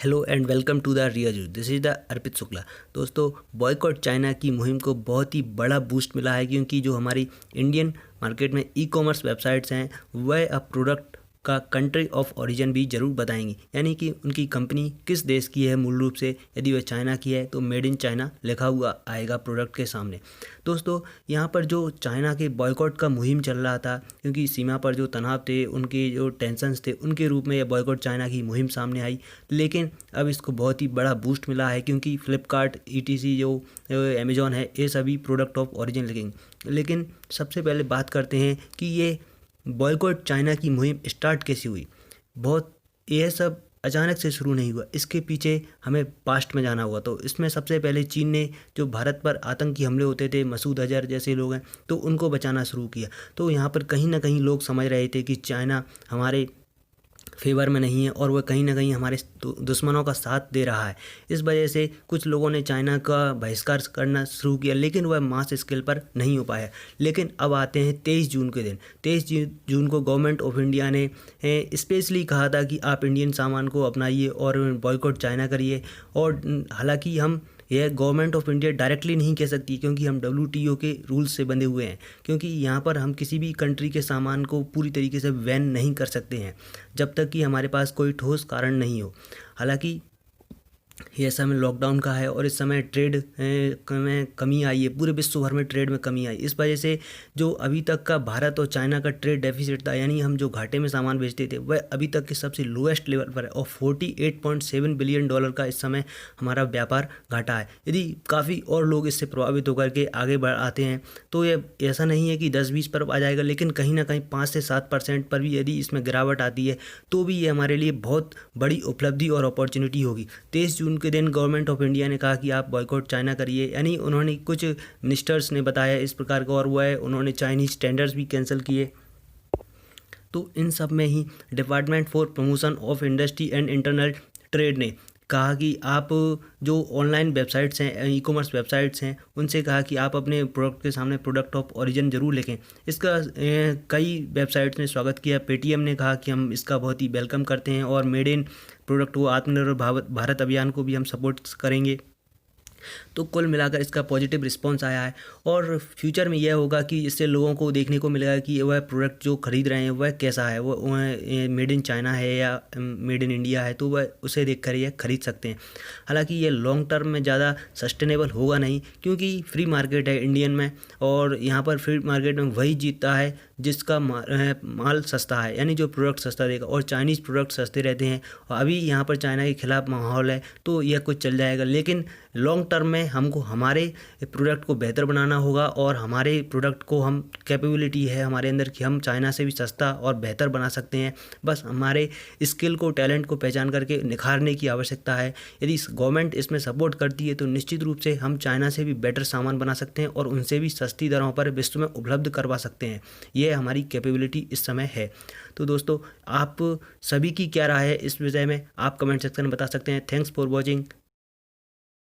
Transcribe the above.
Hello and welcome to the real this is the Arpit Shukla. दोस्तों, boycott China की मुहिम को बहुत ही बड़ा बूस्ट मिला है क्योंकि जो हमारी इंडियन मार्केट में ई कॉमर्स वेबसाइट्स हैं वह अब प्रोडक्ट का कंट्री ऑफ ओरिजिन भी ज़रूर बताएंगी, यानी कि उनकी कंपनी किस देश की है। मूल रूप से यदि वह चाइना की है तो मेड इन चाइना लिखा हुआ आएगा प्रोडक्ट के सामने। दोस्तों, यहाँ पर जो चाइना के बॉयकॉट का मुहिम चल रहा था, क्योंकि सीमा पर जो तनाव थे, उनके जो टेंशन्स थे, उनके रूप में यह बॉयकॉट चाइना की मुहिम सामने आई। लेकिन अब इसको बहुत ही बड़ा बूस्ट मिला है क्योंकि फ्लिपकार्ट ETC जो अमेज़ॉन है, ये सभी प्रोडक्ट ऑफ ओरिजिन लिखेंगे। लेकिन सबसे पहले बात करते हैं कि ये बॉयकॉट चाइना की मुहिम स्टार्ट कैसे हुई। यह सब अचानक से शुरू नहीं हुआ, इसके पीछे हमें पास्ट में जाना होगा। तो इसमें सबसे पहले चीन ने जो भारत पर आतंकी हमले होते थे, मसूद अजहर जैसे लोग हैं, तो उनको बचाना शुरू किया। तो यहाँ पर कहीं ना कहीं लोग समझ रहे थे कि चाइना हमारे फेवर में नहीं है और वह कहीं ना कहीं हमारे दुश्मनों का साथ दे रहा है। इस वजह से कुछ लोगों ने चाइना का बहिष्कार करना शुरू किया, लेकिन वह मास स्केल पर नहीं हो पाया। लेकिन अब आते हैं 23 जून के दिन। 23 जून को गवर्नमेंट ऑफ इंडिया ने स्पेशली कहा था कि आप इंडियन सामान को अपनाइए और बॉयकॉट चाइना करिए। और हालांकि हम यह गवर्नमेंट ऑफ इंडिया डायरेक्टली नहीं कह सकती क्योंकि हम WTO के रूल्स से बंधे हुए हैं, क्योंकि यहाँ पर हम किसी भी कंट्री के सामान को पूरी तरीके से बैन नहीं कर सकते हैं जब तक कि हमारे पास कोई ठोस कारण नहीं हो। हालांकि ये समय लॉकडाउन का है और इस समय ट्रेड में कमी आई है, पूरे विश्व भर में ट्रेड में कमी आई। इस वजह से जो अभी तक का भारत और चाइना का ट्रेड डेफिसिट था, यानी हम जो घाटे में सामान बेचते थे, वह अभी तक के सबसे लोएस्ट लेवल पर है और $48.7 बिलियन का इस समय हमारा व्यापार घाटा है। यदि काफ़ी और लोग इससे प्रभावित होकर के आगे बढ़ आते हैं तो ये ऐसा नहीं है कि 10-20 पर आ जाएगा, लेकिन कहीं ना कहीं 5 से 7% पर भी यदि इसमें गिरावट आती है तो भी ये हमारे लिए बहुत बड़ी उपलब्धि और अपॉर्चुनिटी होगी। 23 जून के दिन गवर्नमेंट ऑफ इंडिया ने कहा कि आप बॉयकॉट चाइना करिए, यानी उन्होंने कुछ मिनिस्टर्स ने बताया इस प्रकार का, और वह उन्होंने चाइनीज़ टेंडर्स भी कैंसिल किए। तो इन सब में ही department for promotion of industry and internal trade ने कहा कि आप जो ऑनलाइन वेबसाइट्स हैं, ई कॉमर्स वेबसाइट्स हैं, उनसे कहा कि आप अपने प्रोडक्ट के सामने प्रोडक्ट ऑफ ओरिजिन ज़रूर लिखें। इसका कई वेबसाइट्स ने स्वागत किया। पेटीएम ने कहा कि हम इसका बहुत ही वेलकम करते हैं और मेड इन प्रोडक्ट को आत्मनिर्भर भारत अभियान को भी हम सपोर्ट करेंगे। तो कुल मिलाकर इसका पॉजिटिव रिस्पांस आया है और फ्यूचर में यह होगा कि इससे लोगों को देखने को मिलेगा कि वह प्रोडक्ट जो खरीद रहे हैं वह कैसा है, वह मेड इन चाइना है या मेड इन इंडिया है, तो वह उसे देख कर यह खरीद सकते हैं। हालांकि ये लॉन्ग टर्म में ज़्यादा सस्टेनेबल होगा नहीं, क्योंकि फ्री मार्केट है इंडियन में और यहाँ पर फ्री मार्केट में वही जीतता है जिसका माल सस्ता है, यानी जो प्रोडक्ट सस्ता देगा, और चाइनीज़ प्रोडक्ट सस्ते रहते हैं। और अभी यहाँ पर चाइना के खिलाफ माहौल है तो यह कुछ चल जाएगा, लेकिन लॉन्ग टर्म में हमको हमारे प्रोडक्ट को बेहतर बनाना होगा और हमारे प्रोडक्ट को हम कैपेबिलिटी है हमारे अंदर कि हम चाइना से भी सस्ता और बेहतर बना सकते हैं। बस हमारे स्किल को, टैलेंट को पहचान करके निखारने की आवश्यकता है। यदि गवर्नमेंट इसमें सपोर्ट करती है तो निश्चित रूप से हम चाइना से भी बेटर सामान बना सकते हैं और उनसे भी सस्ती दरों पर विश्व में उपलब्ध करवा सकते हैं। ये हमारी कैपेबिलिटी इस समय है। तो दोस्तों, आप सभी की क्या राय है इस विषय में, आप कमेंट सेक्शन में बता सकते हैं। Thanks for watching.